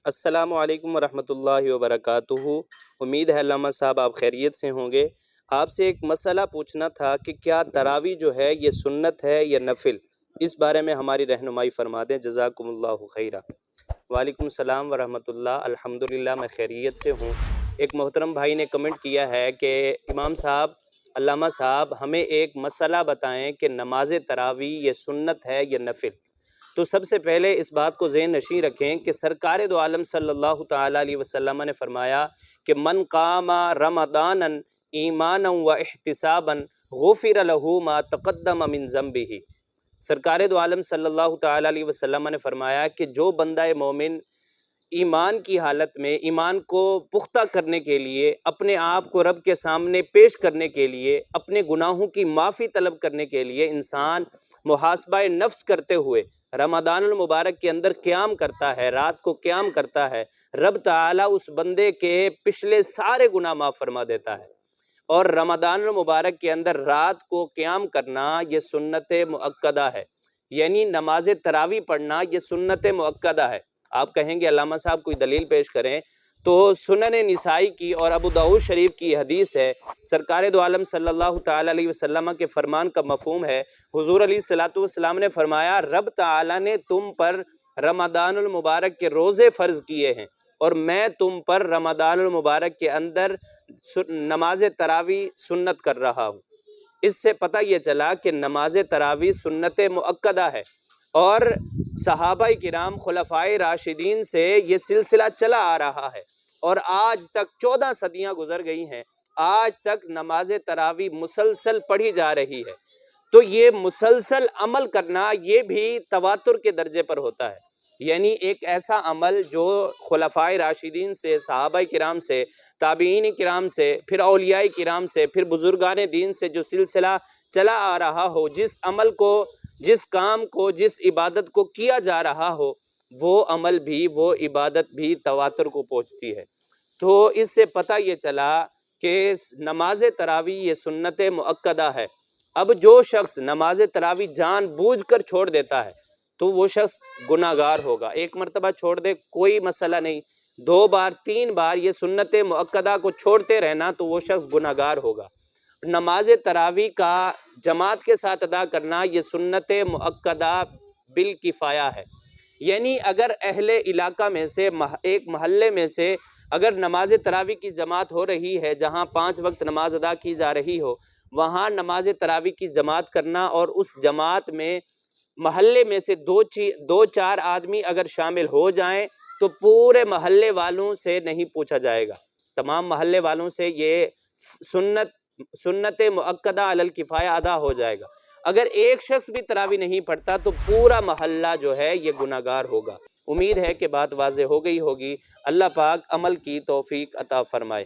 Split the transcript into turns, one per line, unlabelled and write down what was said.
السلام علیکم ورحمۃ اللہ وبرکاتہ۔ امید ہے علامہ صاحب آپ خیریت سے ہوں گے۔ آپ سے ایک مسئلہ پوچھنا تھا کہ کیا تراویح جو ہے یہ سنت ہے یا نفل، اس بارے میں ہماری رہنمائی فرما دیں، جزاکم اللہ خیرہ۔ وعلیکم السلام ورحمۃ اللہ، الحمدللہ میں خیریت سے ہوں۔ ایک محترم بھائی نے کمنٹ کیا ہے کہ امام صاحب، علامہ صاحب ہمیں ایک مسئلہ بتائیں کہ نماز تراویح یہ سنت ہے یا نفل۔ تو سب سے پہلے اس بات کو ذہن نشین رکھیں کہ سرکار دو عالم صلی اللہ تعالیٰ علیہ وسلم نے فرمایا کہ من قام رمضان ایمانا و احتسابا غفر له ما تقدم من ذنبه۔ سرکار دو عالم صلی اللہ تعالیٰ علیہ وسلم نے فرمایا کہ جو بندہ مومن ایمان کی حالت میں، ایمان کو پختہ کرنے کے لیے، اپنے آپ کو رب کے سامنے پیش کرنے کے لیے، اپنے گناہوں کی معافی طلب کرنے کے لیے انسان محاسبہ نفس کرتے ہوئے رمضان المبارک کے اندر قیام کرتا ہے، رات کو قیام کرتا ہے، رب تعالیٰ اس بندے کے پچھلے سارے گناہ معاف فرما دیتا ہے۔ اور رمضان المبارک کے اندر رات کو قیام کرنا یہ سنت مؤکدہ ہے، یعنی نماز تراویح پڑھنا یہ سنت مؤکدہ ہے۔ آپ کہیں گے علامہ صاحب کوئی دلیل پیش کریں، تو سنن نسائی کی اور ابو داؤد شریف کی حدیث ہے، سرکار دو عالم صلی اللہ تعالیٰ علیہ وسلم کے فرمان کا مفہوم ہے، حضور علیہ الصلوۃ والسلام نے فرمایا رب تعالیٰ نے تم پر رمضان المبارک کے روزے فرض کیے ہیں، اور میں تم پر رمضان المبارک کے اندر نماز تراویح سنت کر رہا ہوں۔ اس سے پتہ یہ چلا کہ نماز تراویح سنت مؤکدہ ہے، اور صحابہ کرام خلفائے راشدین سے یہ سلسلہ چلا آ رہا ہے، اور آج تک 14 صدیاں گزر گئی ہیں، آج تک نماز تراویح مسلسل پڑھی جا رہی ہے۔ تو یہ مسلسل عمل کرنا یہ بھی تواتر کے درجے پر ہوتا ہے، یعنی ایک ایسا عمل جو خلفائے راشدین سے، صحابہ کرام سے، تابعین کرام سے، پھر اولیاء کرام سے، پھر بزرگان دین سے جو سلسلہ چلا آ رہا ہو، جس عمل کو، جس کام کو، جس عبادت کو کیا جا رہا ہو، وہ عمل بھی، وہ عبادت بھی تواتر کو پہنچتی ہے۔ تو اس سے پتہ یہ چلا کہ نماز تراویح یہ سنت مؤکدہ ہے۔ اب جو شخص نماز تراویح جان بوجھ کر چھوڑ دیتا ہے تو وہ شخص گناہ گار ہوگا۔ ایک مرتبہ چھوڑ دے کوئی مسئلہ نہیں، 2 بار 3 بار یہ سنت مؤکدہ کو چھوڑتے رہنا تو وہ شخص گناہ گار ہوگا۔ نماز تراویح کا جماعت کے ساتھ ادا کرنا یہ سنت مؤکدہ بالکفایہ ہے، یعنی اگر اہل علاقہ میں سے، ایک محلے میں سے اگر نماز تراویح کی جماعت ہو رہی ہے، جہاں 5 وقت نماز ادا کی جا رہی ہو، وہاں نماز تراویح کی جماعت کرنا، اور اس جماعت میں محلے میں سے 2-4 آدمی اگر شامل ہو جائیں تو پورے محلے والوں سے نہیں پوچھا جائے گا، تمام محلے والوں سے یہ سنت مؤکدہ علی الکفایہ ادا ہو جائے گا۔ اگر ایک شخص بھی تراویح نہیں پڑھتا تو پورا محلہ جو ہے یہ گناہ گار ہوگا۔ امید ہے کہ بات واضح ہو گئی ہوگی۔ اللہ پاک عمل کی توفیق عطا فرمائے۔